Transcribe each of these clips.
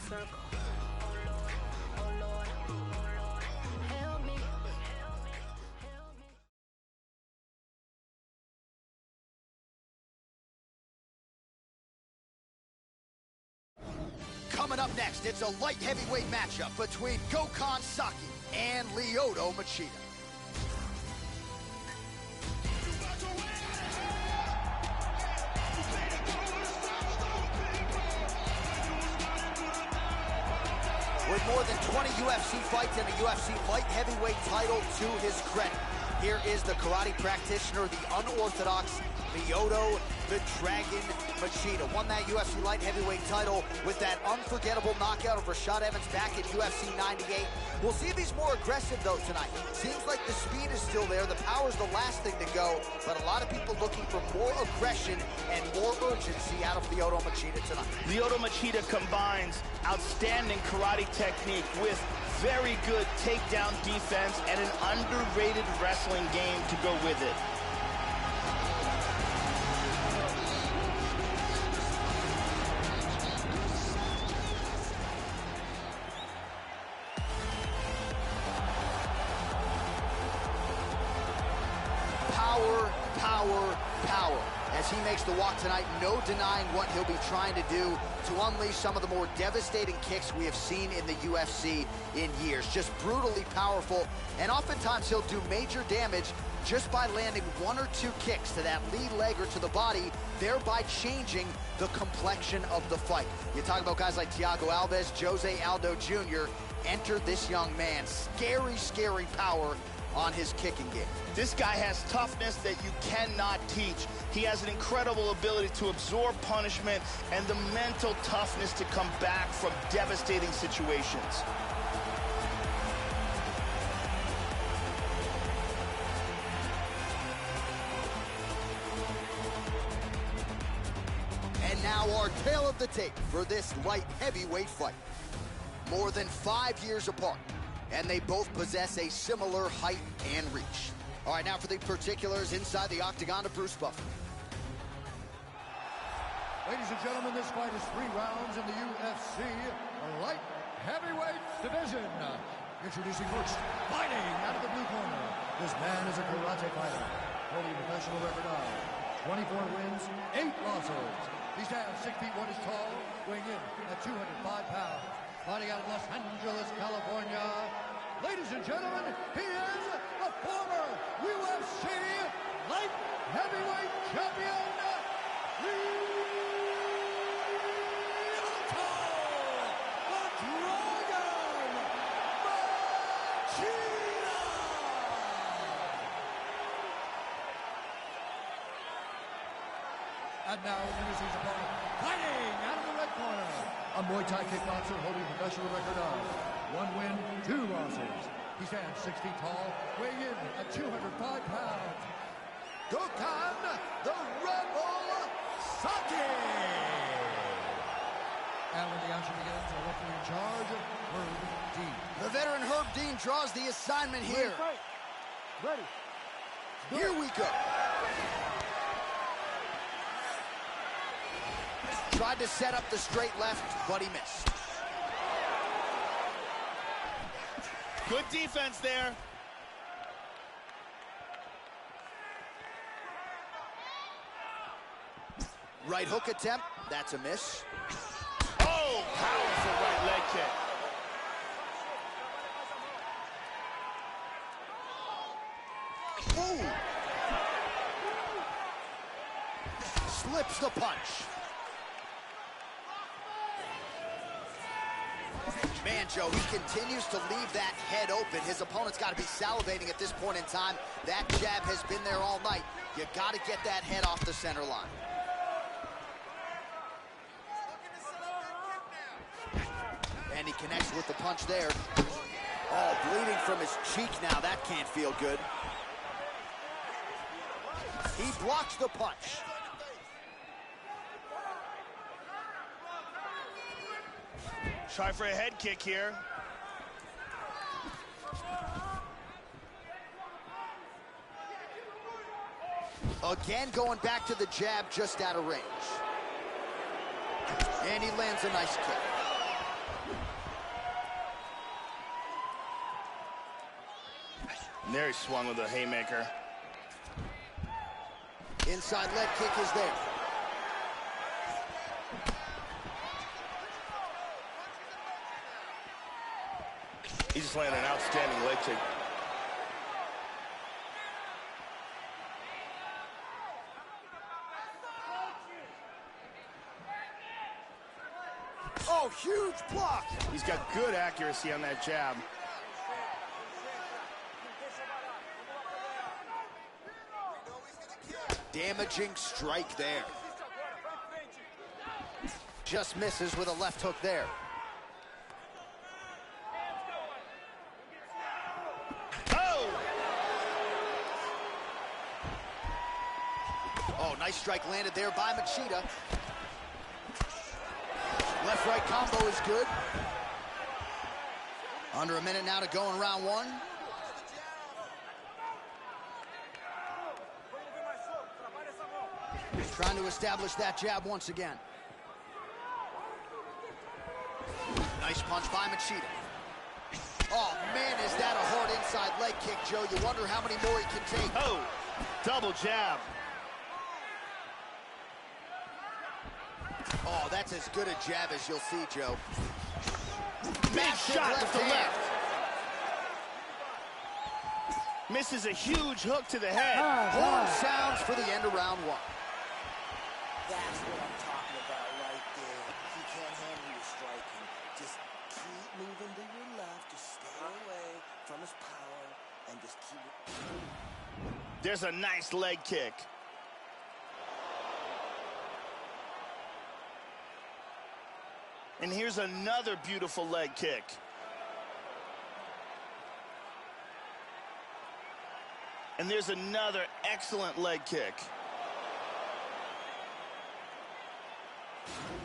circle. Oh Lord, oh Lord, oh Lord, help me, help me, help me. Coming up next, it's a light heavyweight matchup between Gokhan Saki and Lyoto Machida. With more than 20 UFC fights and a UFC light heavyweight title to his credit, here is the karate practitioner, the unorthodox Lyoto the Dragon Machida. Won that UFC light heavyweight title with that unforgettable knockout of Rashad Evans back at UFC 98. We'll see if he's more aggressive, though, tonight. Seems like the speed is still there. The power's the last thing to go, but a lot of people looking for more aggression and more urgency out of Lyoto Machida tonight. Lyoto Machida combines outstanding karate technique with very good takedown defense and an underrated wrestling game to go with it. Power, power, power. As he makes the walk tonight, no denying what he'll be trying to do to unleash some of the more devastating kicks we have seen in the UFC in years. Just brutally powerful, and oftentimes he'll do major damage just by landing one or two kicks to that lead leg or to the body, thereby changing the complexion of the fight. You talk about guys like Thiago Alves, Jose Aldo Jr. Enter this young man. Scary, scary power on his kicking game. This guy has toughness that you cannot teach. He has an incredible ability to absorb punishment and the mental toughness to come back from devastating situations. And now our tale of the tape for this light heavyweight fight. More than 5 years apart, and they both possess a similar height and reach. All right, now for the particulars inside the octagon of Bruce Buffer. Ladies and gentlemen, this fight is 3 rounds in the UFC light heavyweight division. Introducing first, fighting out of the blue corner. This man is a karate fighter, holding a professional record of 24 wins, 8 losses. He stands 6 feet 1 inch tall, weighing in at 205 pounds. Fighting out of Los Angeles, California. Ladies and gentlemen, he is the former UFC light heavyweight champion, Lyoto the Dragon Machida. And now introducing his opponent, fighting out of the red corner, a Muay Thai kickboxer holding a professional record of 1 win, 2 losses. He stands 6 feet tall, weighing in at 205 pounds. Gokhan, the Rebel Saki. And when the action begins, our referee in charge, Herb Dean. The veteran Herb Dean draws the assignment here. Ready. Here we go. Tried to set up the straight left, but he missed. Good defense there. Right hook attempt, that's a miss. Oh, powerful right leg kick. Ooh. Slips the punch. Man, Joe, he continues to leave that head open. His opponent's got to be salivating at this point in time. That jab has been there all night. You got to get that head off the center line. And he connects with the punch there. Oh, bleeding from his cheek now. That can't feel good. He blocks the punch. Try for a head kick here. Again, going back to the jab, just out of range. And he lands a nice kick. And there he swung with a haymaker. Inside leg kick is there. He just landed an outstanding leg kick. Oh, huge block. He's got good accuracy on that jab. Damaging strike there. Just misses with a left hook there. Oh, nice strike landed there by Machida. Left-right combo is good. Under a minute now to go in round one. He's trying to establish that jab once again. Nice punch by Machida. Oh, man, is that a hard inside leg kick, Joe. You wonder how many more he can take. Oh, double jab. Oh, that's as good a jab as you'll see, Joe. Big shot with the left. Misses a huge hook to the head. Horn sounds for the end of round one. That's what I'm talking about right there. He can't handle your striking. Just keep moving to your left. Just stay away from his power and just keep it. There's a nice leg kick. And here's another beautiful leg kick. And there's another excellent leg kick.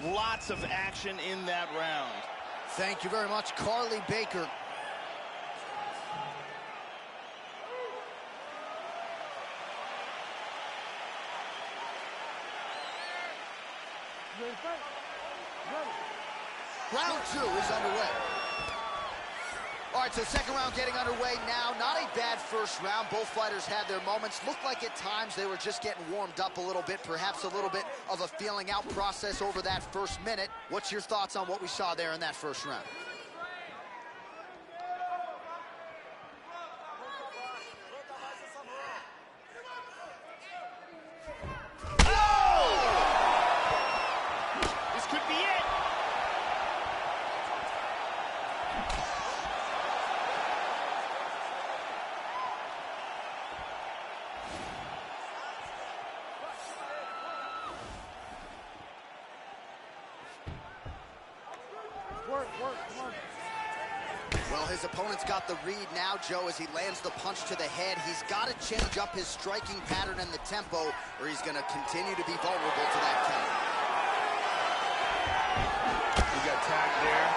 Lots of action in that round. Thank you very much, Carly Baker. Round two is underway. All right, so second round getting underway now. Not a bad first round. Both fighters had their moments. Looked like at times they were just getting warmed up a little bit, perhaps a little bit of a feeling out process over that first minute. What's your thoughts on what we saw there in that first round? Well, his opponent's got the read now, Joe, as he lands the punch to the head. He's got to change up his striking pattern and the tempo, or he's going to continue to be vulnerable to that counter. He got tagged there.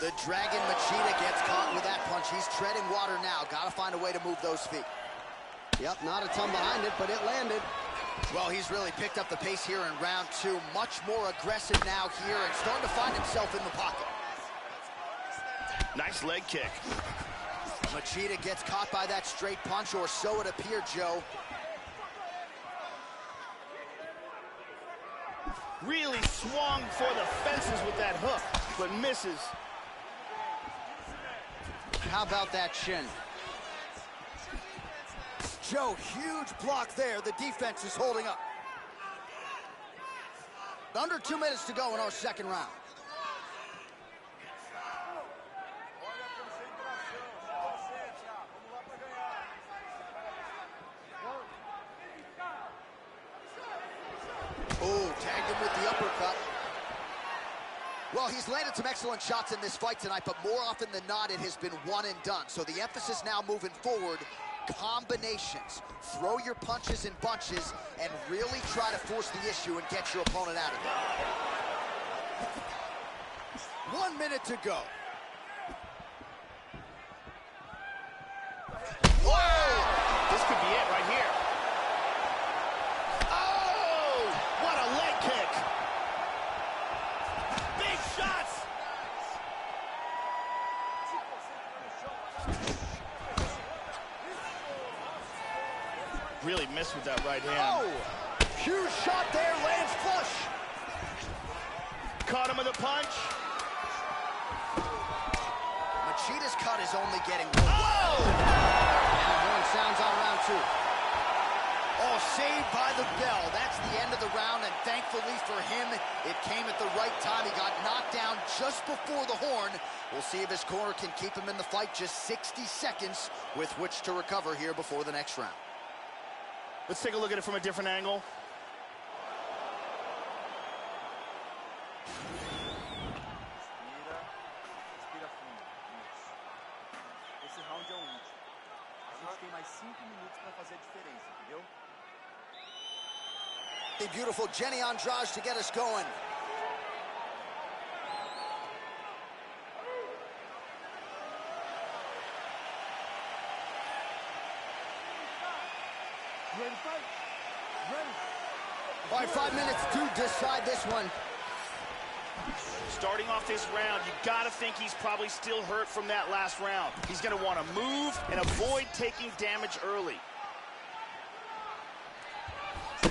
The Dragon Machida gets caught with that punch. He's treading water now. Got to find a way to move those feet. Yep, not a ton behind it, but it landed. Well, he's really picked up the pace here in round two. Much more aggressive now here and starting to find himself in the pocket. Nice leg kick. Machida gets caught by that straight punch, or so it appeared, Joe. Really swung for the fences with that hook, but misses. How about that shin? Joe, huge block there. The defense is holding up. Under 2 minutes to go in our second round. Oh, tagged him with the uppercut. Well, he's landed some excellent shots in this fight tonight, but more often than not, it has been one and done. So the emphasis now moving forward, combinations. Throw your punches in bunches and really try to force the issue and get your opponent out of it. 1 minute to go. Wow! Really missed with that right hand. Oh! Huge shot there, lands flush. Caught him with a punch. Machida's cut is only getting worse. Oh! And the horn sounds on round 2. Oh, saved by the bell. That's the end of the round, and thankfully for him, it came at the right time. He got knocked down just before the horn. We'll see if his corner can keep him in the fight. Just 60 seconds with which to recover here before the next round. Let's take a look at it from a different angle. Respira fundo. Isso. Esse round é o último. A gente tem mais 5 minutos para fazer a diferença, entendeu? The beautiful Jenny Andrade to get us going. Ready to fight? Ready. All right, 5 minutes to decide this one. Starting off this round, you gotta think he's probably still hurt from that last round. He's gonna want to move and avoid taking damage early.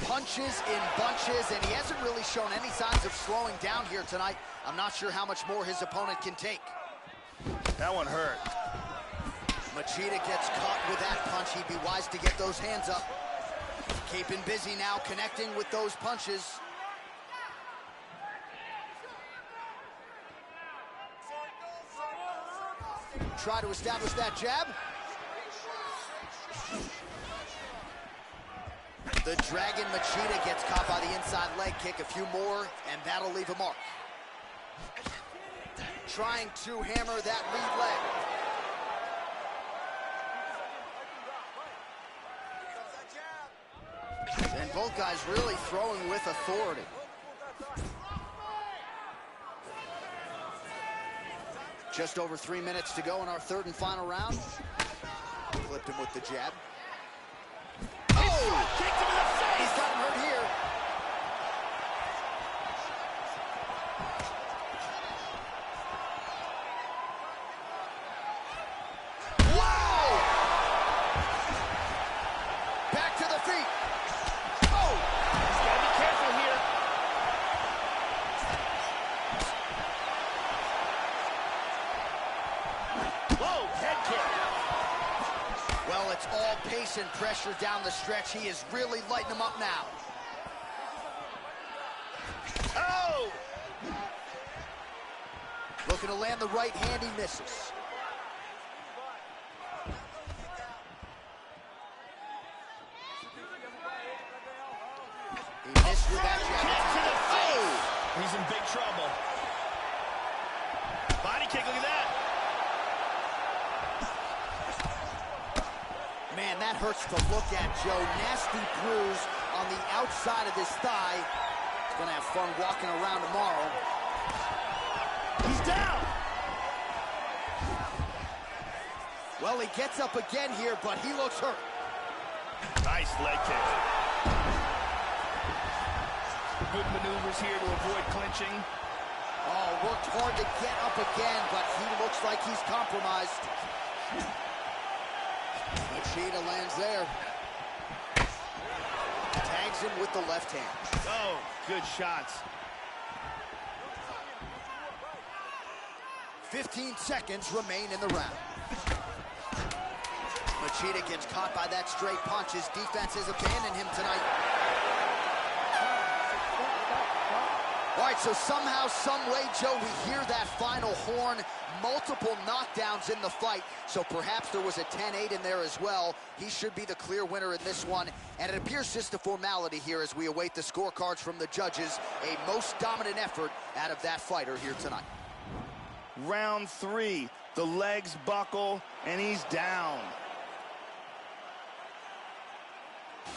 Punches in bunches, and he hasn't really shown any signs of slowing down here tonight. I'm not sure how much more his opponent can take. That one hurt. Machida gets caught with that punch. He'd be wise to get those hands up. Keeping busy now, connecting with those punches. Try to establish that jab. The Dragon Machida gets caught by the inside leg kick. A few more, and that'll leave a mark. Trying to hammer that lead leg. And both guys really throwing with authority. Just over 3 minutes to go in our third and final round. Flipped him with the jab. Oh! Kicked him in the face! He's got him hurt here. Whoa! Back to the feet. Oh! He's gotta be careful here. Whoa, head kick. Well, it's all pace and pressure down the stretch. He is really lighting them up now. Oh! Looking to land the right hand, he misses. He missed with that jab. Kick to the face. He's in big trouble. Body kick, look at that. Man, that hurts to look at, Joe. Nasty bruise on the outside of his thigh. He's gonna have fun walking around tomorrow. He's down. Well, he gets up again here, but he looks hurt. Nice leg kick. Good maneuvers here to avoid clinching. Oh, worked hard to get up again, but he looks like he's compromised. Machida lands there. Tags him with the left hand. Oh, good shots. 15 seconds remain in the round. Machida gets caught by that straight punch. His defense has abandoned him tonight. All right, so somehow, some way, Joe, we hear that final horn. Multiple knockdowns in the fight, so perhaps there was a 10-8 in there as well. He should be the clear winner in this one, and it appears just a formality here as we await the scorecards from the judges. A most dominant effort out of that fighter here tonight. Round 3, the legs buckle, and he's down.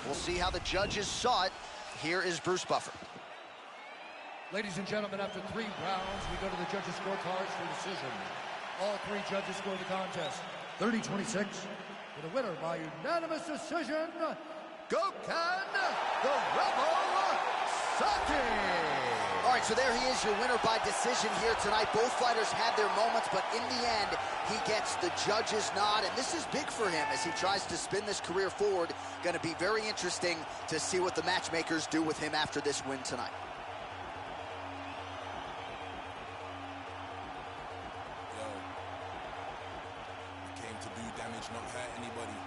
We'll see how the judges saw it. Here is Bruce Buffer. Ladies and gentlemen, after 3 rounds, we go to the judges' scorecards for decision. All 3 judges score the contest 30-26 with a winner by unanimous decision, Gokhan, the Rebel Saki. All right, so there he is, your winner by decision here tonight. Both fighters had their moments, but in the end, he gets the judge's nod, and this is big for him as he tries to spin this career forward. Going to be very interesting to see what the matchmakers do with him after this win tonight. Yo, I came to do damage, not hurt anybody.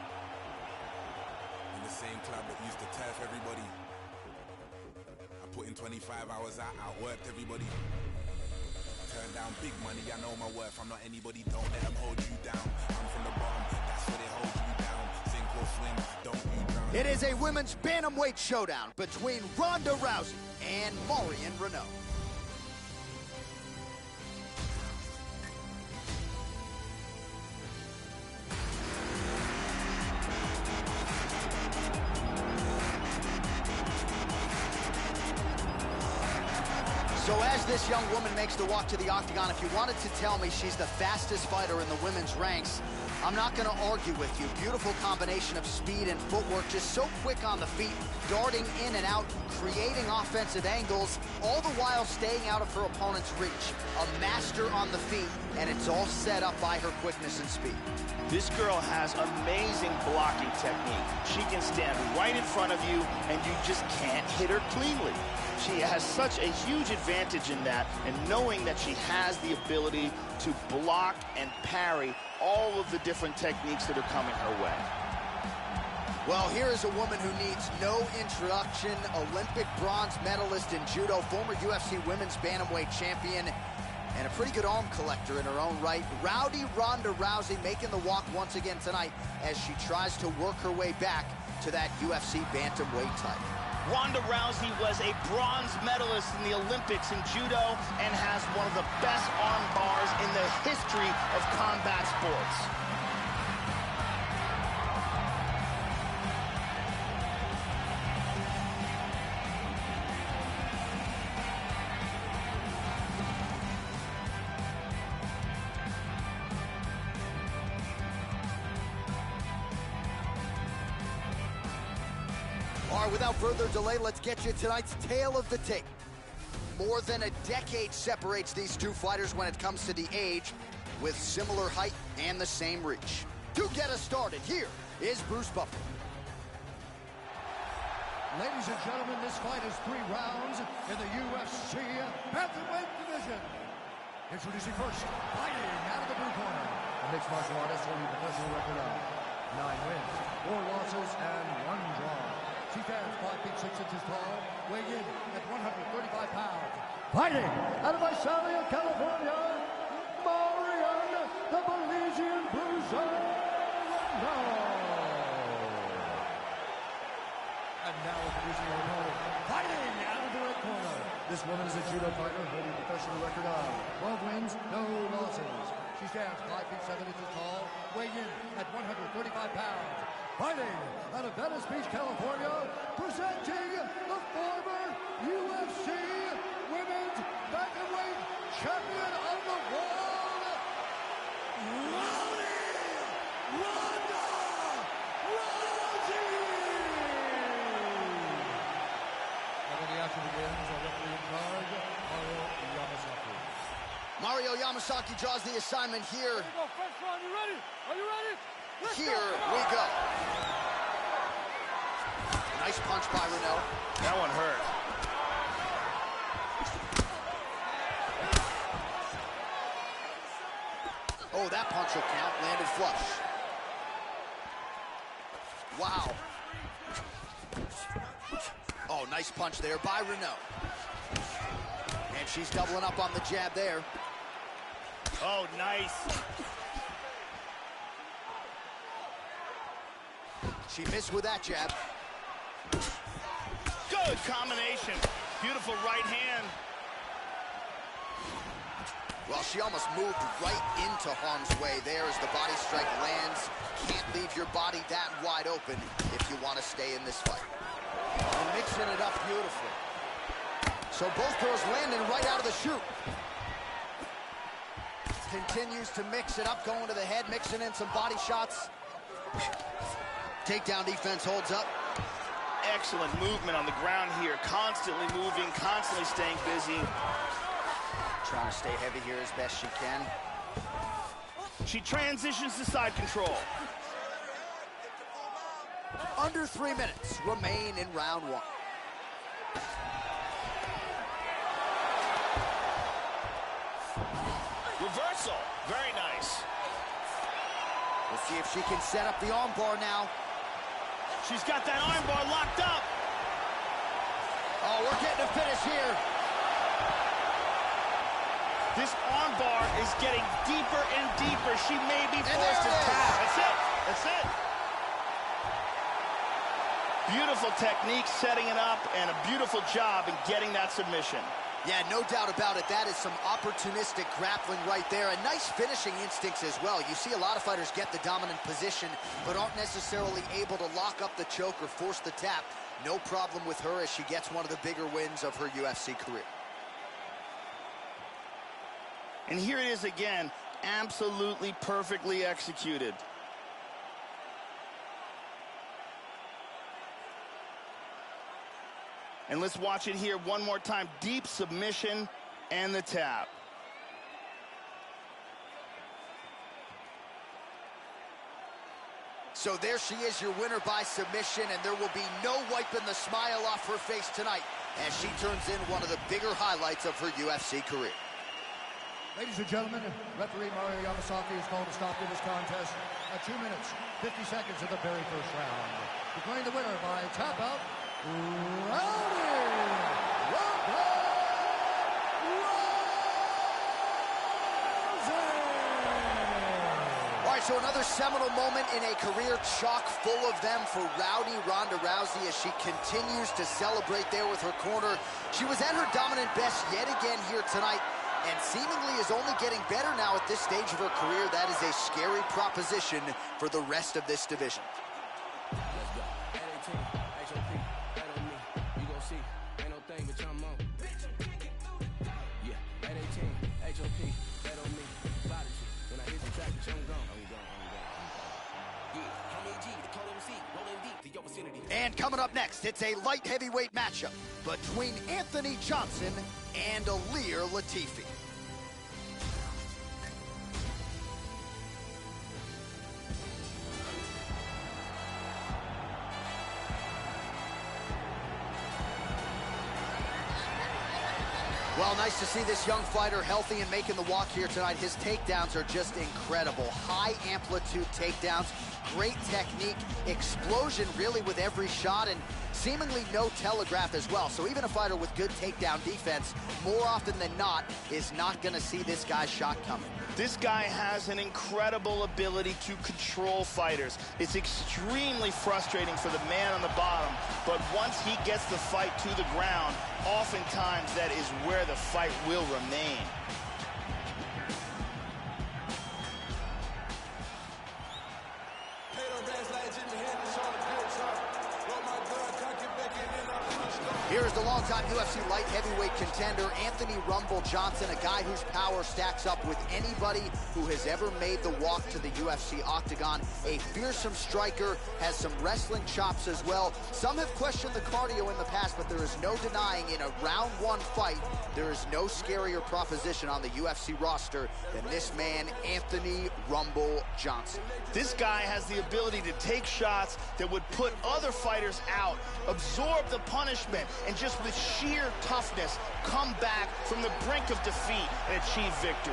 In the same club that used to turf everybody. I put in 25 hours out, outworked everybody. Turn down big money, I know my worth. I'm not anybody, don't let them hold you down. I'm from the bottom, that's where they hold you down. Sink or swim, don't you drown. It is a women's bantamweight showdown between Ronda Rousey and Marion Reneau. So as this young woman makes the walk to the octagon, if you wanted to tell me she's the fastest fighter in the women's ranks, I'm not going to argue with you. Beautiful combination of speed and footwork, just so quick on the feet, darting in and out, creating offensive angles, all the while staying out of her opponent's reach. A master on the feet, and it's all set up by her quickness and speed. This girl has amazing blocking technique. She can stand right in front of you, and you just can't hit her cleanly. She has such a huge advantage in that, and knowing that she has the ability to block and parry all of the different techniques that are coming her way. Well, here is a woman who needs no introduction. Olympic bronze medalist in judo, former UFC women's bantamweight champion, and a pretty good arm collector in her own right. Rowdy Ronda Rousey making the walk once again tonight as she tries to work her way back to that UFC bantamweight title. Ronda Rousey was a bronze medalist in the Olympics in judo and has one of the best arm bars in the history of combat sports. All right, without further delay, let's get you tonight's tale of the tape. More than a decade separates these two fighters when it comes to the age, with similar height and the same reach. To get us started, here is Bruce Buffer. Ladies and gentlemen, this fight is 3 rounds in the UFC bantamweight division. Introducing first, fighting out of the blue corner, a mixed martial artist holding a professional record of 9 wins, 4 losses, and 1 draw. She stands 5 feet 6 inches tall, weighing in at 135 pounds. Fighting out of Visalia, California, Marion, the Belizean Bruiser, Reneau. And now introducing Reneau, fighting out of the red corner. This woman is a judo fighter holding a professional record of 12 wins, no losses. She stands 5 feet 7 inches tall, weighing in at 135 pounds. Fighting out of Venice Beach, California, presenting the former UFC Women's Bantamweight Champion of the World, Ronda Rousey! And when the action begins, our referee in charge, Mario Yamasaki. Mario Yamasaki draws the assignment here. Here we go, first round, you ready? Are you ready? Here we go. Nice punch by Reneau. That one hurt. Oh, that punch will count. Landed flush. Wow. Oh, nice punch there by Reneau. And she's doubling up on the jab there. Oh, nice. She missed with that jab. Good combination. Beautiful right hand. Well, she almost moved right into harm's way there as the body strike lands. Can't leave your body that wide open if you want to stay in this fight. And mixing it up beautifully. So both girls landing right out of the chute. Continues to mix it up, going to the head, mixing in some body shots. Takedown defense holds up. excellent movement on the ground here. Constantly moving, constantly staying busy. Trying to stay heavy here as best she can. She transitions to side control. Under 3 minutes remain in round one. Reversal, very nice. We'll see if she can set up the armbar now. She's got that armbar locked up. Oh, we're getting a finish here. This armbar is getting deeper and deeper. She may be forced to tap. That's it. That's it. Beautiful technique setting it up and a beautiful job in getting that submission. Yeah, no doubt about it. That is some opportunistic grappling right there. And nice finishing instincts as well. You see a lot of fighters get the dominant position, but aren't necessarily able to lock up the choke or force the tap. No problem with her as she gets one of the bigger wins of her UFC career. And here it is again, absolutely perfectly executed. And let's watch it here one more time. Deep submission and the tap. So there she is, your winner by submission, and there will be no wiping the smile off her face tonight as she turns in one of the bigger highlights of her UFC career. Ladies and gentlemen, referee Marion has called a stop to this contest at 2 minutes, 50 seconds of the very first round. Declaring the winner by tap out, All right, so another seminal moment in a career chock full of them for Rowdy Ronda Rousey as she continues to celebrate there with her corner. She was at her dominant best yet again here tonight, and seemingly is only getting better now at this stage of her career. That is a scary proposition for the rest of this division. And coming up next, it's a light heavyweight matchup between Anthony Johnson and Ilir Latifi. Well, nice to see this young fighter healthy and making the walk here tonight. His takedowns are just incredible. High amplitude takedowns, great technique, explosion really with every shot, and seemingly no telegraph as well. So even a fighter with good takedown defense, more often than not, is not going to see this guy's shot coming. This guy has an incredible ability to control fighters. It's extremely frustrating for the man on the bottom, but once he gets the fight to the ground, oftentimes that is where the fight will remain. Here's the longtime UFC light heavyweight contender, Anthony "Rumble" Johnson, a guy whose power stacks up with anybody who has ever made the walk to the UFC octagon. A fearsome striker, has some wrestling chops as well. Some have questioned the cardio in the past, but there is no denying in a round one fight, there is no scarier proposition on the UFC roster than this man, Anthony "Rumble" Johnson. This guy has the ability to take shots that would put other fighters out, absorb the punishment, and just with sheer toughness, come back from the brink of defeat and achieve victory.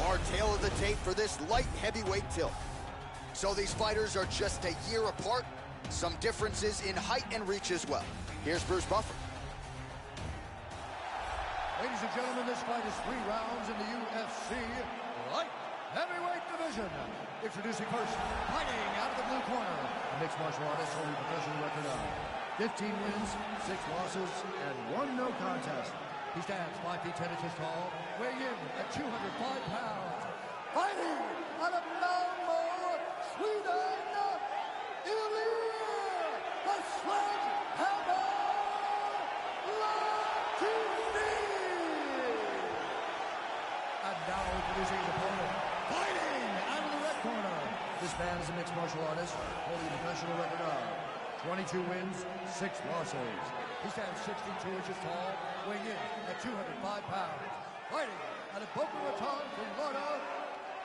Our tale of the tape for this light heavyweight tilt. So these fighters are just a year apart. Some differences in height and reach as well. Here's Bruce Buffer. Ladies and gentlemen, this fight is 3 rounds in the UFC light heavyweight division. Introducing first, fighting out of the blue corner, a mixed martial artist holding a professional record of 15 wins, 6 losses, and 1 no contest. He stands 5 feet 10 inches tall, weighing in at 205 pounds. Fighting out of Malmo, Sweden, Ilir, the Sledgehammer, Latifi. And now introducing his opponent, fighting corner, this man is a mixed martial artist holding a professional record of 22 wins, 6 losses. He stands 62 inches tall, weighing in at 205 pounds. Fighting out of Boca Raton, Florida,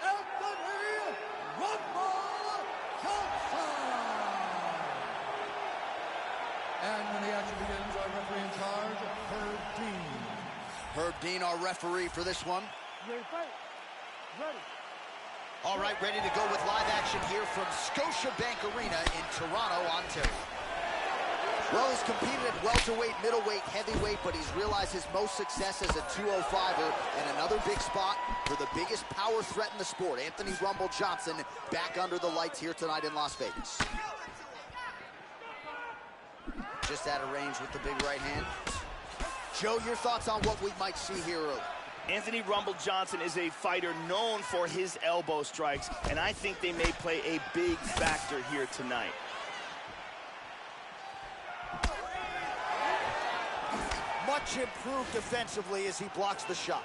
Anthony Rumble Johnson! And when the action begins, our referee in charge, Herb Dean. Herb Dean, our referee for this one. Ready, fight. Ready. All right, ready to go with live action here from Scotiabank Arena in Toronto, Ontario. Well, he's competed at welterweight, middleweight, heavyweight, but he's realized his most success as a 205er, and another big spot for the biggest power threat in the sport, Anthony Rumble Johnson, back under the lights here tonight in Las Vegas. Just out of range with the big right hand. Joe, your thoughts on what we might see here early? Anthony Rumble Johnson is a fighter known for his elbow strikes, and I think they may play a big factor here tonight. Much improved defensively as he blocks the shot.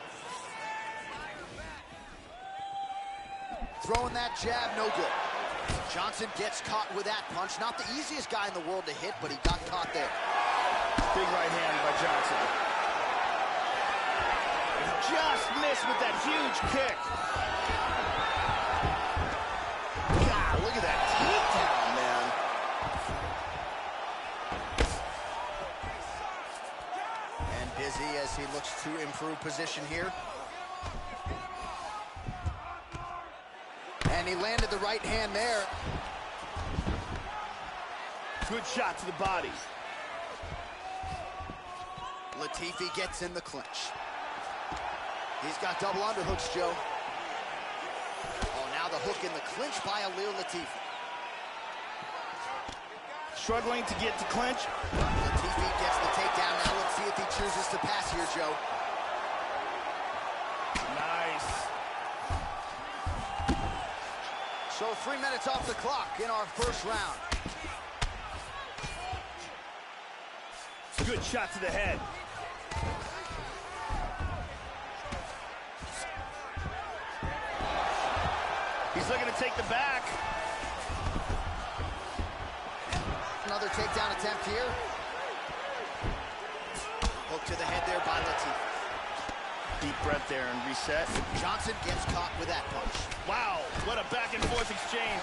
Throwing that jab, no good. Johnson gets caught with that punch. Not the easiest guy in the world to hit, but he got caught there. Big right hand by Johnson. Just missed with that huge kick. God, look at that takedown, man. And busy as he looks to improve position here. And he landed the right hand there. Good shot to the body. Latifi gets in the clinch. He's got double underhooks, Joe. Oh, now the hook in the clinch by Ilir Latifi. Struggling to get to clinch. Latifi gets the takedown. Now let's see if he chooses to pass here, Joe. Nice. So 3 minutes off the clock in our first round. Good shot to the head. He's looking to take the back. Another takedown attempt here. Hook to the head there by Latifi. Deep breath there and reset. Johnson gets caught with that punch. Wow, what a back and forth exchange.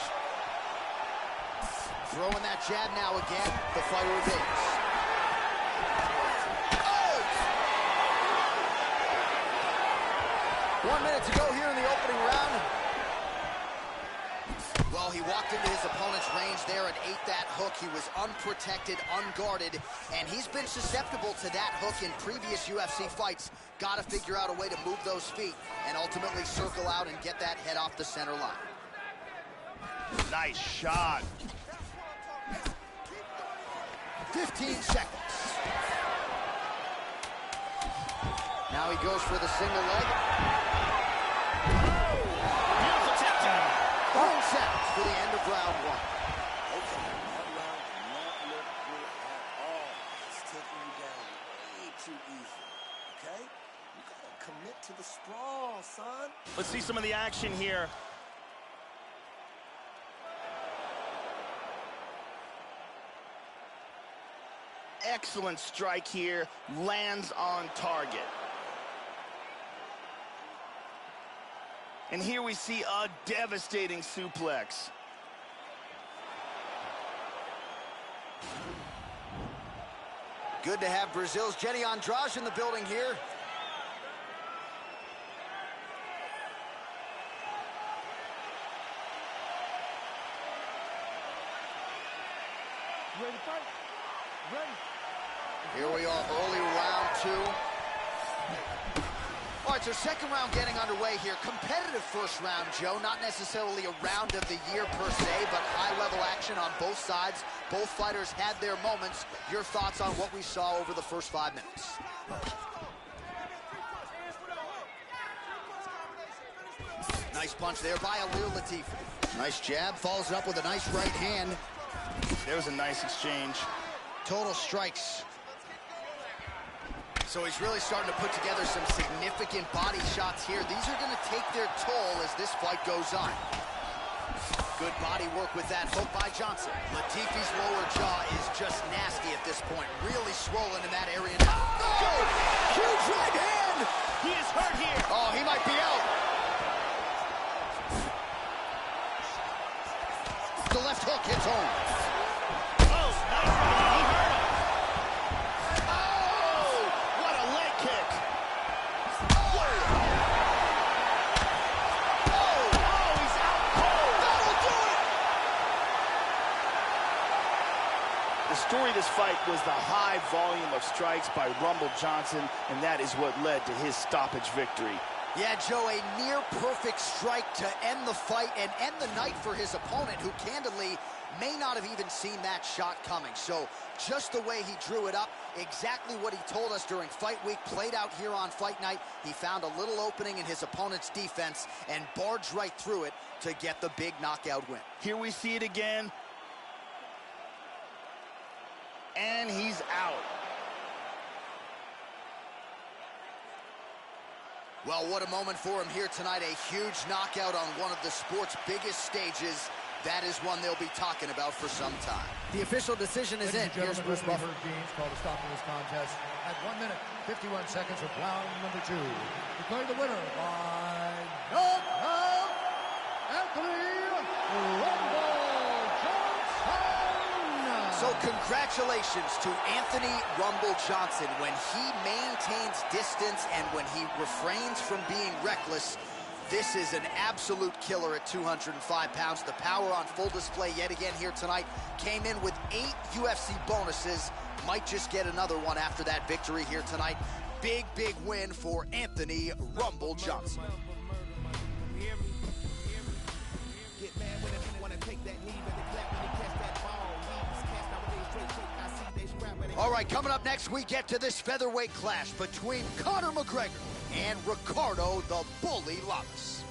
Throwing that jab now again, the fighter evades. Oh! 1 minute to go here in the opening round. Well, he walked into his opponent's range there and ate that hook. He was unprotected, unguarded, and he's been susceptible to that hook in previous UFC fights. Got to figure out a way to move those feet and ultimately circle out and get that head off the center line. Nice shot. 15 seconds. Now he goes for the single leg. Beautiful takedown. 4 seconds for the end of round 1. Okay, that round did not look good at all. It's taking you down way too easy, okay? You gotta commit to the sprawl, son. Let's see some of the action here. Excellent strike here, lands on target. And here we see a devastating suplex. Good to have Brazil's Jenny Andrade in the building here. Ready to fight? Ready. Here we are, early round 2. All right, so second round getting underway here. Competitive first round, Joe. Not necessarily a round of the year per se, but high-level action on both sides. Both fighters had their moments. Your thoughts on what we saw over the first 5 minutes? Nice punch there by Ilir Latifi. Nice jab, follows it up with a nice right hand. There was a nice exchange. Total strikes. So he's really starting to put together some significant body shots here. These are going to take their toll as this fight goes on. Good body work with that hook by Johnson. Latifi's lower jaw is just nasty at this point. Really swollen in that area now. Oh! Huge right hand! He is hurt here. Oh, he might be out. The left hook hits home. Oh, nice right. He hurt him. Oh, what a leg kick. He's out cold. That'll do it! The story of this fight was the high volume of strikes by Rumble Johnson, and that is what led to his stoppage victory. Yeah, Joe, a near-perfect strike to end the fight and end the night for his opponent, who candidly may not have even seen that shot coming. So just the way he drew it up, exactly what he told us during fight week, played out here on fight night. He found a little opening in his opponent's defense and barged right through it to get the big knockout win. Here we see it again. And he's out. Well, what a moment for him here tonight. A huge knockout on one of the sport's biggest stages. That is one they'll be talking about for some time. The official decision is in. Here's Bruce Buffer. Gaines called a stop to this contest at 1 minute, 51 seconds of round number 2. Declaring the winner by knockout, Anthony Rumble Johnson. So congratulations to Anthony Rumble Johnson. When he maintains distance and when he refrains from being reckless, this is an absolute killer at 205 pounds. The power on full display yet again here tonight. Came in with 8 UFC bonuses. Might just get another one after that victory here tonight. Big, big win for Anthony Rumble Johnson. All right, coming up next, we get to this featherweight clash between Conor McGregor and Ricardo, the Bully Lamas.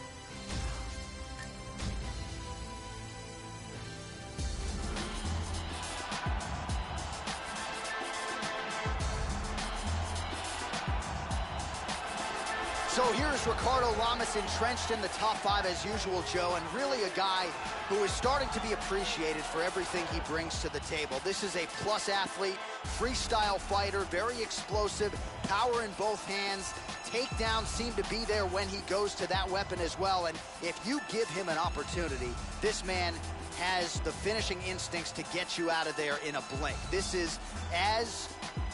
So here's Ricardo Lamas entrenched in the top 5 as usual, Joe, and really a guy who is starting to be appreciated for everything he brings to the table. This is a plus athlete, freestyle fighter, very explosive, power in both hands. Takedowns seem to be there when he goes to that weapon as well, and if you give him an opportunity, this man has the finishing instincts to get you out of there in a blink. This is as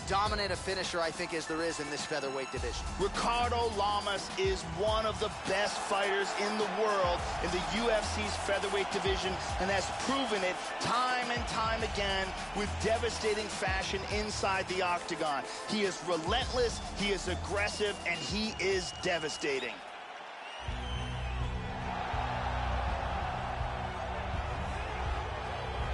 dominant a finisher, I think, as there is in this featherweight division. Ricardo Lamas is one of the best fighters in the world in the UFC's featherweight division, and has proven it time and time again with devastating fashion inside the octagon. He is relentless, he is aggressive, and he is devastating.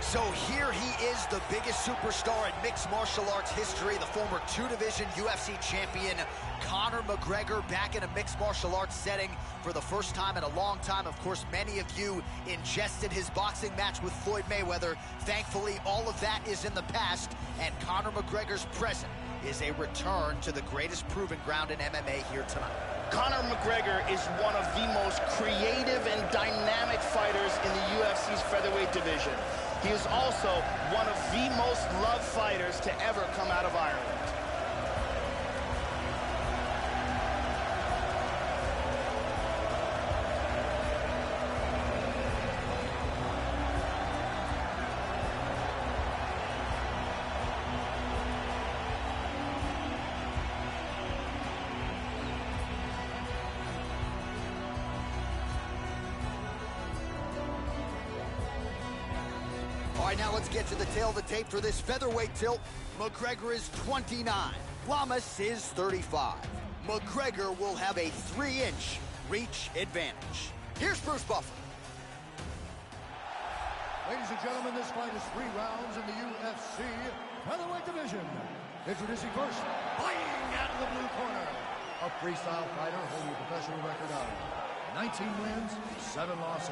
So here he is, the biggest superstar in mixed martial arts history, the former 2-division UFC champion, Conor McGregor, back in a mixed martial arts setting for the first time in a long time. Of course, many of you ingested his boxing match with Floyd Mayweather. Thankfully, all of that is in the past, and Conor McGregor's present is a return to the greatest proving ground in MMA here tonight. Conor McGregor is one of the most creative and dynamic fighters in the UFC's featherweight division. He is also one of the most loved fighters to ever come out of Ireland. All right, now let's get to the tail of the tape for this featherweight tilt. McGregor is 29. Lamas is 35. McGregor will have a 3-inch reach advantage. Here's Bruce Buffer. Ladies and gentlemen, this fight is 3 rounds in the UFC featherweight division. Introducing first, fighting out of the blue corner, a freestyle fighter holding a professional record of 19 wins, 7 losses.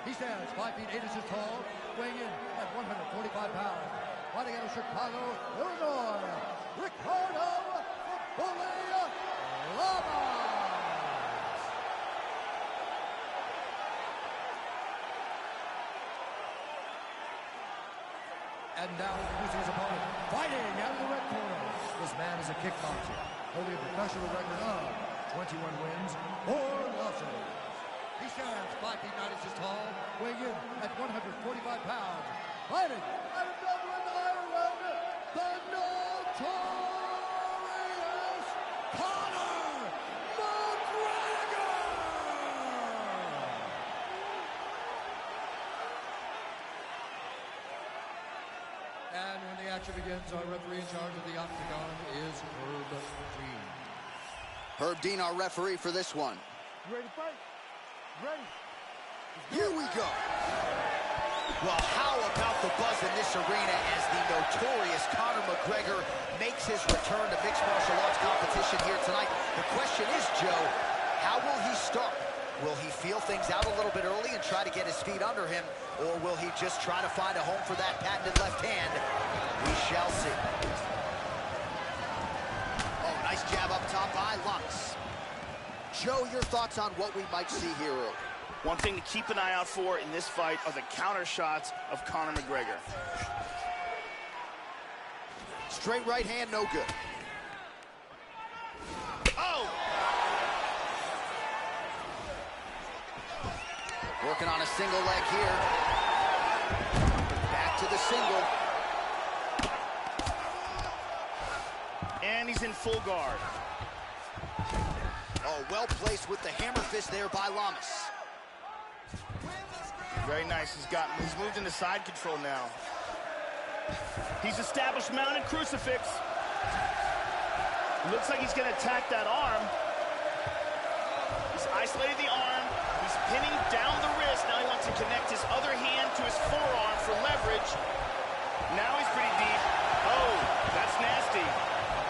He stands 5 feet 8 inches tall, weighing in at 145 pounds. Fighting out of Chicago, Illinois, Ricardo the Bully Lamas. And now introducing his opponent, fighting out of the red corner. This man is a kickboxer, holding a professional record of 21 wins, 4 losses. He stands 5 feet 9 inches tall, weighing in at 145 pounds. Fighting out of Dublin, Ireland, the notorious Conor McGregor! And when the action begins, our referee in charge of the octagon is Herb Dean. Herb Dean, our referee for this one. You ready to fight? Ready. Here we go. Well, how about the buzz in this arena as the notorious Conor McGregor makes his return to mixed martial arts competition here tonight. The question is, Joe, how will he start? Will he feel things out a little bit early and try to get his feet under him, or will he just try to find a home for that patented left hand? We shall see. Oh, nice jab up top by Lamas. Joe, your thoughts on what we might see here early? One thing to keep an eye out for in this fight are the counter shots of Conor McGregor. Straight right hand, no good. Oh! Working on a single leg here. Back to the single. And he's in full guard. Oh, well placed with the hammer fist there by Lamas. Very nice. He's moved into side control now. He's established mounted crucifix. Looks like he's going to attack that arm. He's isolated the arm. He's pinning down the wrist. Now he wants to connect his other hand to his forearm for leverage. Now he's pretty deep. Oh, that's nasty.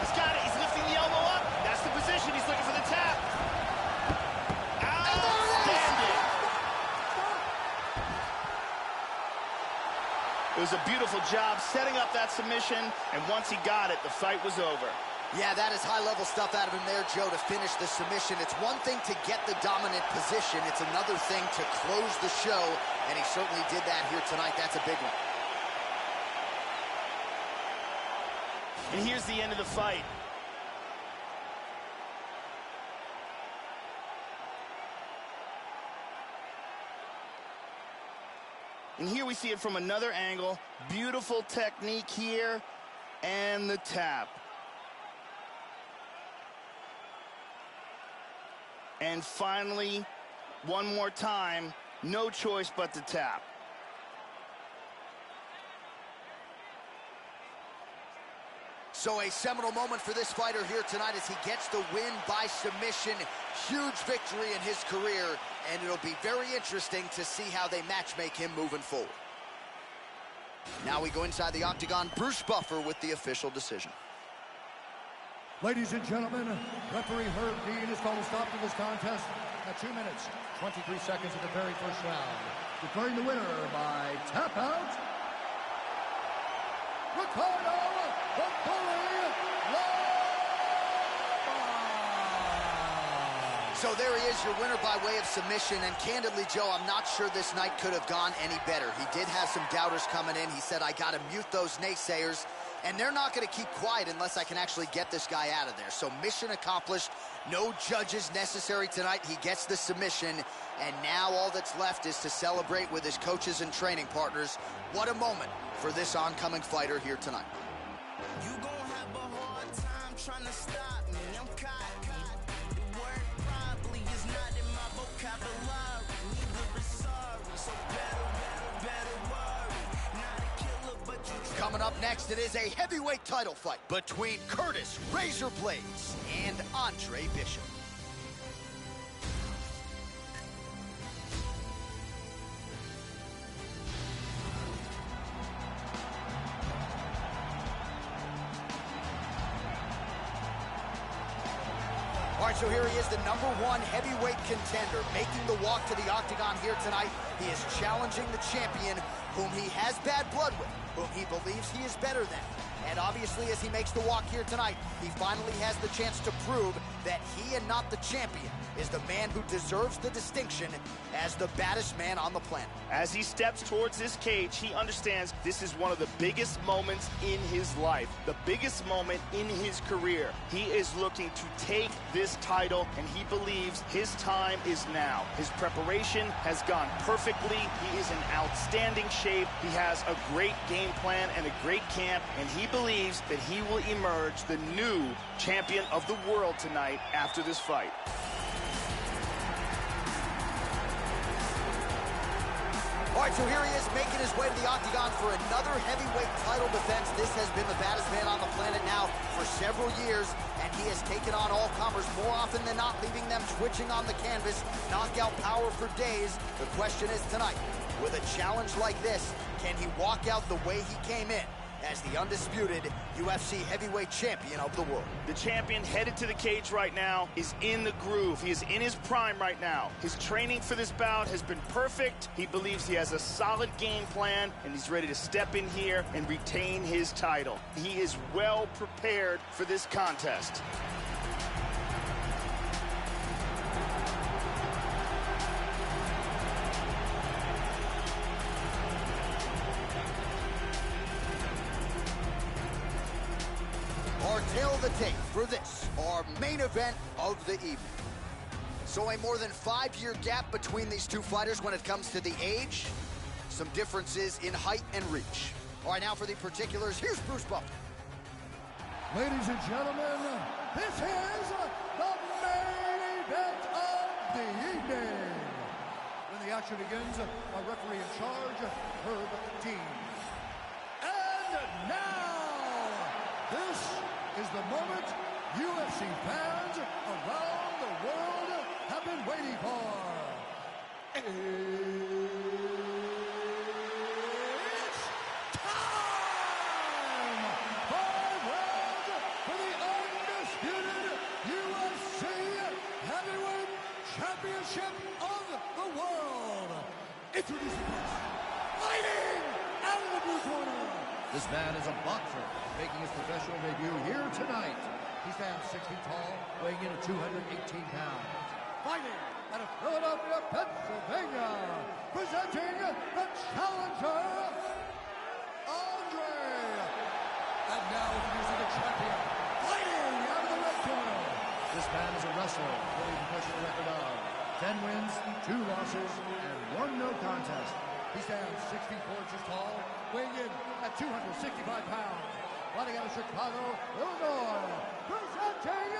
He's got it. He's lifting the elbow up. That's the position. He's looking for the tap. Outstanding. It was a beautiful job setting up that submission, and once he got it, the fight was over. Yeah, that is high-level stuff out of him there, Joe, to finish the submission. It's one thing to get the dominant position. It's another thing to close the show, and he certainly did that here tonight. That's a big one. And here's the end of the fight. And here we see it from another angle. Beautiful technique here, and the tap. And finally, one more time, no choice but to tap. So a seminal moment for this fighter here tonight as he gets the win by submission. Huge victory in his career, and it'll be very interesting to see how they matchmake him moving forward. Now we go inside the octagon. Bruce Buffer with the official decision. Ladies and gentlemen, referee Herb Dean has called a stop to this contest at 2 minutes, 23 seconds of the very first round. Declaring the winner by tap out, Ricardo, the Bully Lamas! So there he is, your winner by way of submission, and candidly, Joe, I'm not sure this night could have gone any better. He did have some doubters coming in. He said, I gotta mute those naysayers. And they're not going to keep quiet unless I can actually get this guy out of there. So mission accomplished. No judges necessary tonight. He gets the submission. And now all that's left is to celebrate with his coaches and training partners. What a moment for this oncoming fighter here tonight. You gon' have a hard time trying to stop me. I'm caught. The word probably is not in my vocabulary. Neither is sorry. So better worry. Not a killer, but you Coming up next, it is a heavyweight title fight between Curtis Razor Blaydes and Andre Bishop. All right, so here he is, the #1 heavyweight contender, making the walk to the octagon here tonight. He is challenging the champion, whom he has bad blood with, whom he believes he is better than. And obviously, as he makes the walk here tonight, he finally has the chance to prove that he and not the champion is the man who deserves the distinction as the baddest man on the planet. As he steps towards this cage, he understands this is one of the biggest moments in his life, the biggest moment in his career. He is looking to take this title, and he believes his time is now. His preparation has gone perfectly. He is in outstanding shape. He has a great game plan and a great camp, and he believes that he will emerge the new champion of the world tonight after this fight. All right, so here he is making his way to the octagon for another heavyweight title defense. This has been the baddest man on the planet now for several years, and he has taken on all comers more often than not, leaving them twitching on the canvas, knockout power for days. The question is tonight, with a challenge like this, can he walk out the way he came in as the undisputed UFC heavyweight champion of the world? The champion headed to the cage right now is in the groove. He is in his prime right now. His training for this bout has been perfect. He believes he has a solid game plan, and he's ready to step in here and retain his title. He is well prepared for this contest. Our tail of the tape for this, our main event of the evening. So a more than 5-year gap between these two fighters when it comes to the age, some differences in height and reach. All right, now for the particulars, here's Bruce Buffer. Ladies and gentlemen, this is the main event of the evening. When the action begins, our referee in charge, Herb Dean. And now, this is the moment UFC fans around the world have been waiting for. It's time! 5 rounds for the undisputed UFC Heavyweight Championship of the world. Introducing first, fighting out of the blue corner. This man is a boxer, making his professional debut here tonight. He stands 6 feet tall, weighing in at 218 pounds. Fighting out of Philadelphia, Pennsylvania, presenting the challenger, Andre. And now introducing the champion, fighting out of the red corner. This man is a wrestler, with a professional record of 10 wins, 2 losses, and 1 no contest. He stands 6 feet 4 inches tall, weighing in at 265 pounds. Fighting out of Chicago, Illinois, presenting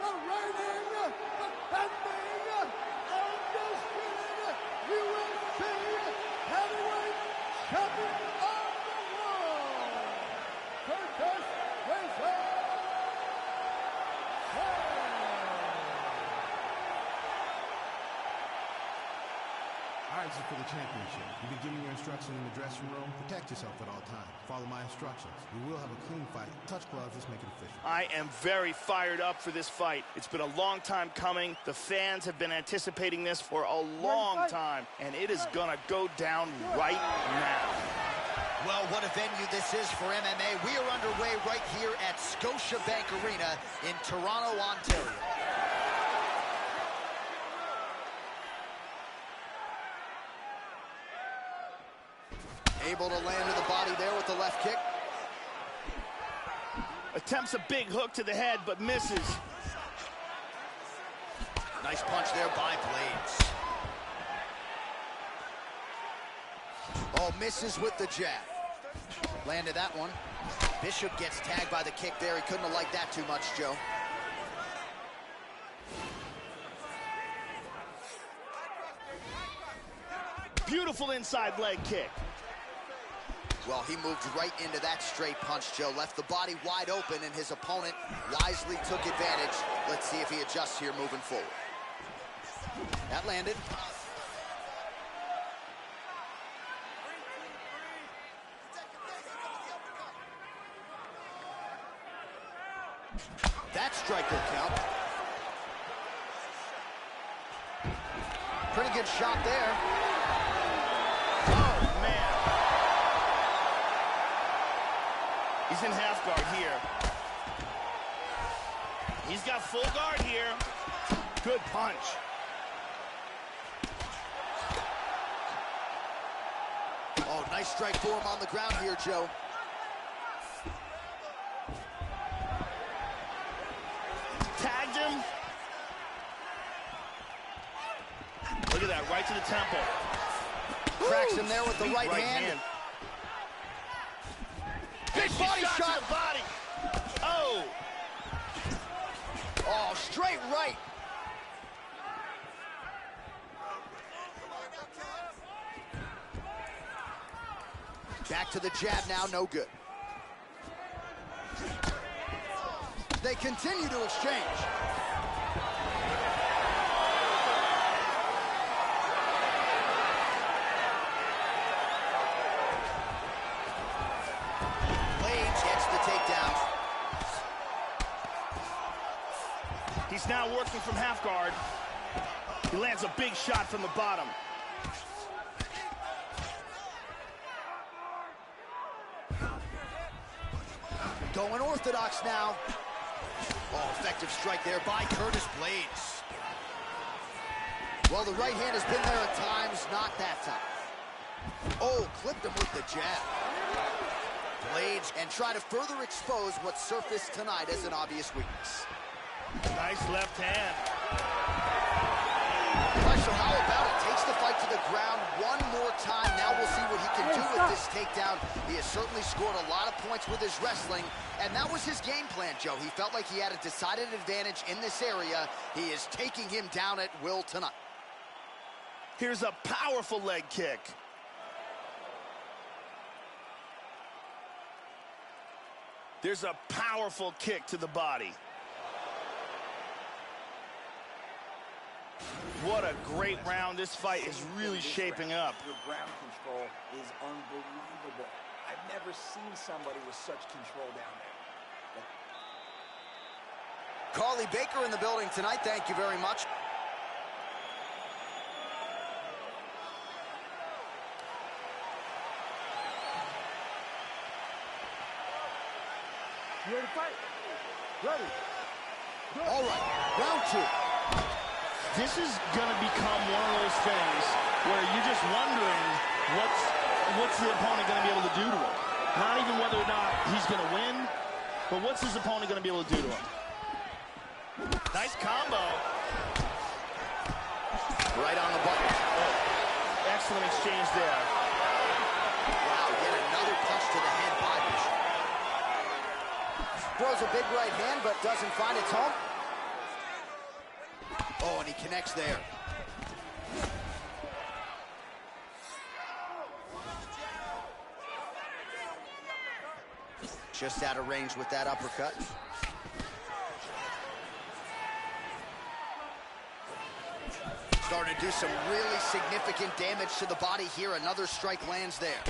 the reigning, defending, undisputed UFC heavyweight champion of the world, Curtis Racer. All right, so for the championship, you've been giving your instruction in the dressing room. Protect yourself at all times. Follow my instructions. We will have a clean fight. Touch gloves, let's make it official. I am very fired up for this fight. It's been a long time coming. The fans have been anticipating this for a long time, and it is gonna go down right now. Well, what a venue this is for MMA. We are underway right here at Scotiabank Arena in Toronto, Ontario. Able to land to the body there with the left kick. Attempts a big hook to the head, but misses. Nice punch there by Blaydes. Oh, misses with the jab. Landed that one. Bishop gets tagged by the kick there. He couldn't have liked that too much, Joe. Beautiful inside leg kick. Well, he moved right into that straight punch, Joe. Left the body wide open, and his opponent wisely took advantage. Let's see if he adjusts here moving forward. That landed. That strike will count. Pretty good shot there. Oh, man. He's in half guard here. He's got full guard here. Good punch. Oh, nice strike for him on the ground here, Joe. Tagged him. Look at that, right to the temple. Cracks him there with the right hand. Big body shot. To the body. Oh. Oh, straight right. Back to the jab now, no good. They continue to exchange. Blaydes gets the takedown. He's now working from half guard. He lands a big shot from the bottom. Going orthodox now. Oh, effective strike there by Curtis Blaydes. Well, the right hand has been there at times, not that time. Oh, clipped him with the jab. Blaydes, and try to further expose what surfaced tonight as an obvious weakness. Nice left hand. So how about it? Takes the fight to the ground one more time. Now we'll see what he can do with this takedown. He has certainly scored a lot of points with his wrestling, and that was his game plan, Joe. He felt like he had a decided advantage in this area. He is taking him down at will tonight. Here's a powerful leg kick. There's a powerful kick to the body. What a great round. This fight is really shaping up. Your ground control is unbelievable. I've never seen somebody with such control down there. Carly Baker in the building tonight. Thank you very much. You ready to fight? Ready. All right, round two. This is going to become one of those things where you're just wondering what's the opponent going to be able to do to him. Not even whether or not he's going to win, but what's his opponent going to be able to do to him. Nice combo. Right on the button. Oh, excellent exchange there. Wow, yet another punch to the head by Bishop. Throws a big right hand, but doesn't find its home. Oh, and he connects there. Just out of range with that uppercut. Starting to do some really significant damage to the body here. Another strike lands there.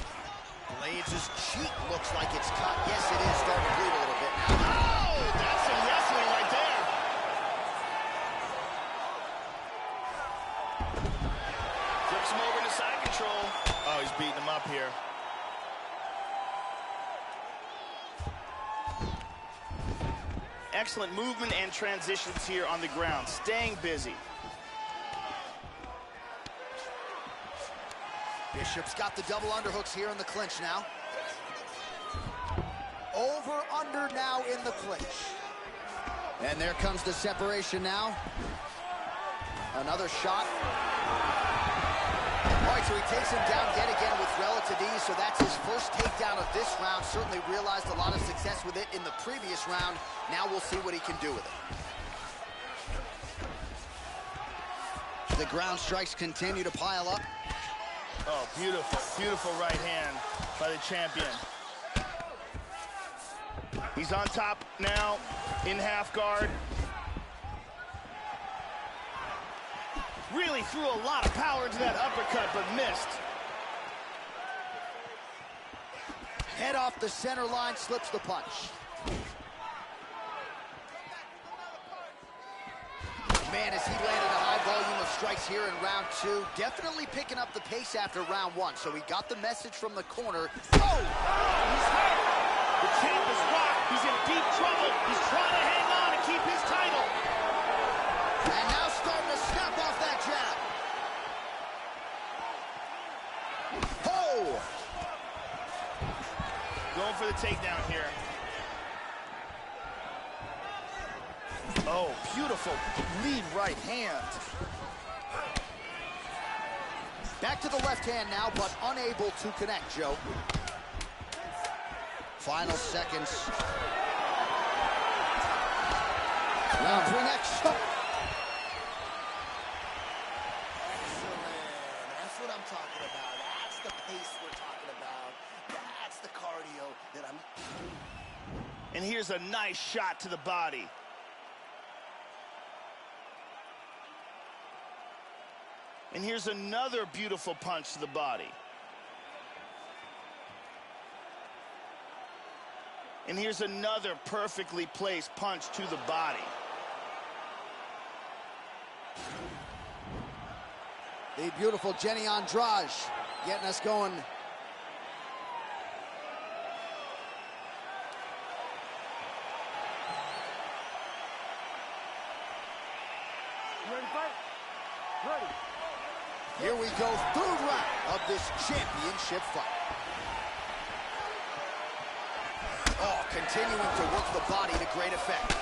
Blaydes' cheek looks like it's cut. Yes, it is starting to bleed a little bit now. Oh, that's some wrestling right there. Flips him over into side control. Oh, he's beating him up here. Excellent movement and transitions here on the ground. Staying busy. Bishop's got the double underhooks here in the clinch now. Over, under now in the clinch. And there comes the separation now. Another shot. All right, so he takes him down yet again with relative ease, so that's his first takedown of this round. Certainly realized a lot of success with it in the previous round. Now we'll see what he can do with it. The ground strikes continue to pile up. Oh, beautiful, beautiful right hand by the champion. He's on top now, in half guard. Really threw a lot of power into that uppercut, but missed. Head off the center line, slips the punch. Man, as he landed a high volume of strikes here in round two, definitely picking up the pace after round one. So he got the message from the corner. Oh! He's hurt! The champ is rocked. He's in deep trouble. He's trying to hang on and keep his title. And now starting to snap off that jab. Oh! Going for the takedown here. Oh, beautiful lead right hand. Back to the left hand now, but unable to connect, Joe. Final seconds. Round 3 next. Excellent. That's what I'm talking about. That's the pace we're talking about. That's the cardio that I'm... And here's a nice shot to the body. And here's another beautiful punch to the body. And here's another perfectly placed punch to the body. The beautiful Jenny Andrade getting us going. You ready to fight? Ready. Here we go, third round of this championship fight. Oh, continuing to work the body to great effect.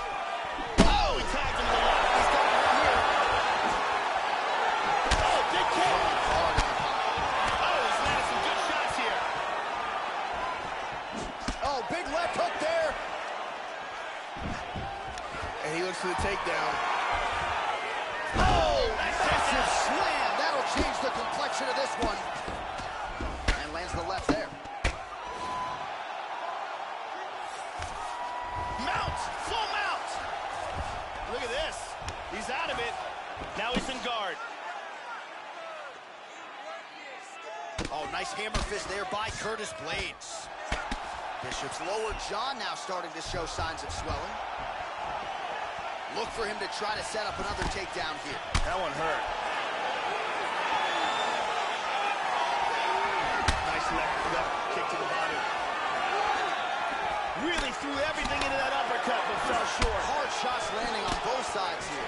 Oh, he tagged him to the left. He's got it right here. Oh, big kick. Hard in the pocket. Oh, he's landed some good shots here. Oh, big left hook there. And he looks for the takedown. Oh, massive slam. That'll change the complexion of this one. And lands the left there. Mount, full mount. Look at this. He's out of it. Now he's in guard. Oh, nice hammer fist there by Curtis Blaydes. Bishop's lower jaw now starting to show signs of swelling. Look for him to try to set up another takedown here. That one hurt. Nice left kick to the body. Really threw everything into that uppercut, but fell short. Hard shots landing on both sides here.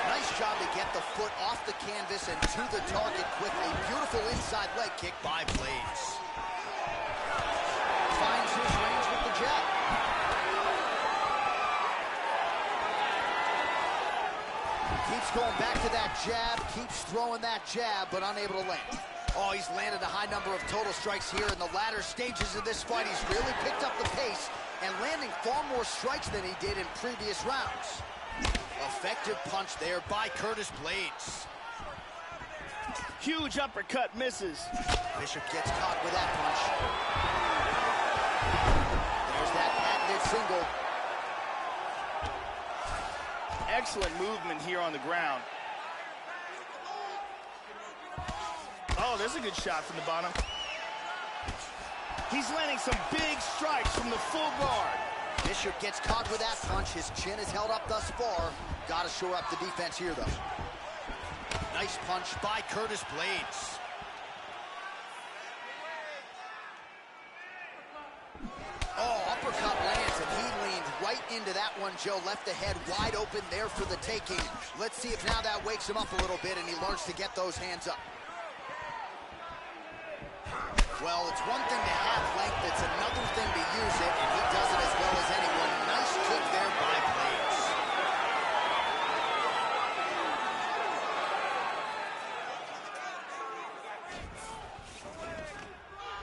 Nice job to get the foot off the canvas and to the target quickly. Beautiful inside leg kick by Blaydes. Finds his range with the jab. Keeps going back to that jab, keeps throwing that jab, but unable to land. Oh, he's landed a high number of total strikes here in the latter stages of this fight. He's really picked up the pace and landing far more strikes than he did in previous rounds. Effective punch there by Curtis Blaydes. Huge uppercut misses. Bishop gets caught with that punch. There's that patented single. Excellent movement here on the ground. Oh, there's a good shot from the bottom. He's landing some big strikes from the full guard. Bishop gets caught with that punch. His chin is held up thus far. Got to shore up the defense here, though. Nice punch by Curtis Blaydes. Oh, uppercut lands, and he leaned right into that one, Joe. Left the head wide open there for the taking. Let's see if now that wakes him up a little bit and he learns to get those hands up. Well, it's one thing to have length, it's another thing to use it, and he does it as well as anyone. Nice kick there by Blaydes.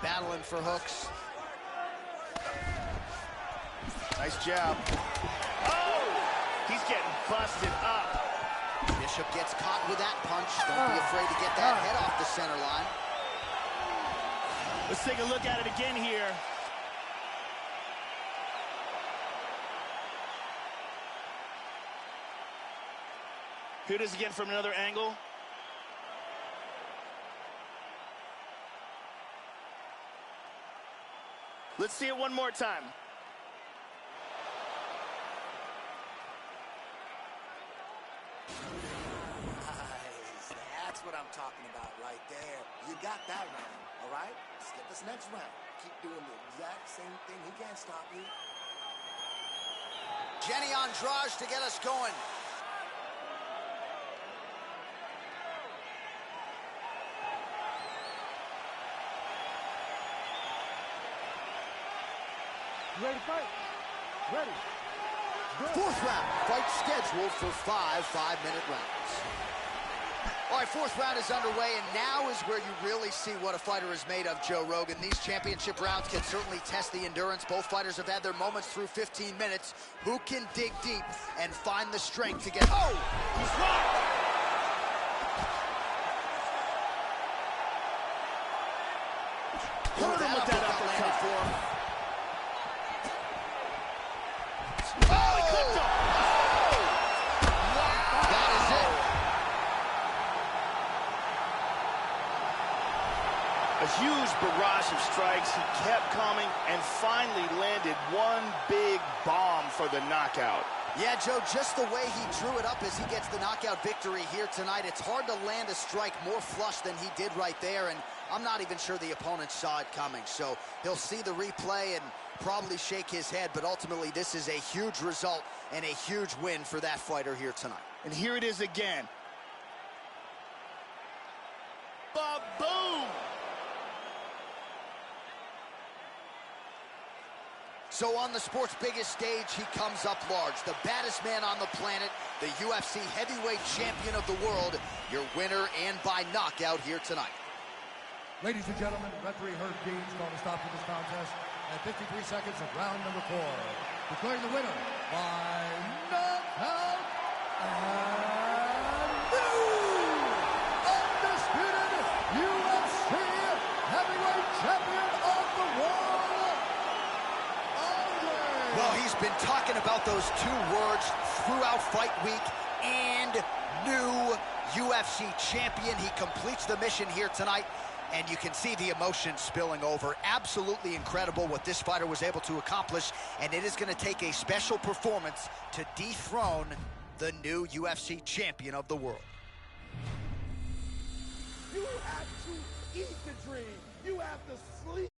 Battling for hooks. Nice jab. Oh! He's getting busted up. Bishop gets caught with that punch. Don't be afraid to get that head off the center line. Let's take a look at it again here. Here it is again from another angle. Let's see it one more time. Nice. That's what I'm talking about right there. You got that round, all right? Let's get this next round. keep doing the exact same thing. He can't stop you. Jenny Andrade to get us going. Ready to fight? Ready. Good. Fourth round. Fight scheduled for 5 5-minute rounds. All right, fourth round is underway, and now is where you really see what a fighter is made of, Joe Rogan. These championship rounds can certainly test the endurance. Both fighters have had their moments through 15 minutes. Who can dig deep and find the strength to get... Oh! He's rocked! Hurt him with that uppercut for him. A huge barrage of strikes. He kept coming and finally landed one big bomb for the knockout. Yeah, Joe, just the way he drew it up as he gets the knockout victory here tonight, it's hard to land a strike more flush than he did right there, and I'm not even sure the opponent saw it coming. So he'll see the replay and probably shake his head, but ultimately this is a huge result and a huge win for that fighter here tonight. And here it is again. Ba-boom! So on the sport's biggest stage, he comes up large. The baddest man on the planet, the UFC heavyweight champion of the world, your winner and by knockout here tonight. Ladies and gentlemen, referee Herb Dean's going to stop this contest at 53 seconds of round number 4. Declaring the winner by knockout and new undisputed UFC heavyweight champion of the world. Well, he's been talking about those two words throughout fight week, and new UFC champion. He completes the mission here tonight, and you can see the emotion spilling over. Absolutely incredible what this fighter was able to accomplish, and it is going to take a special performance to dethrone the new UFC champion of the world. You have to eat the dream. You have to sleep.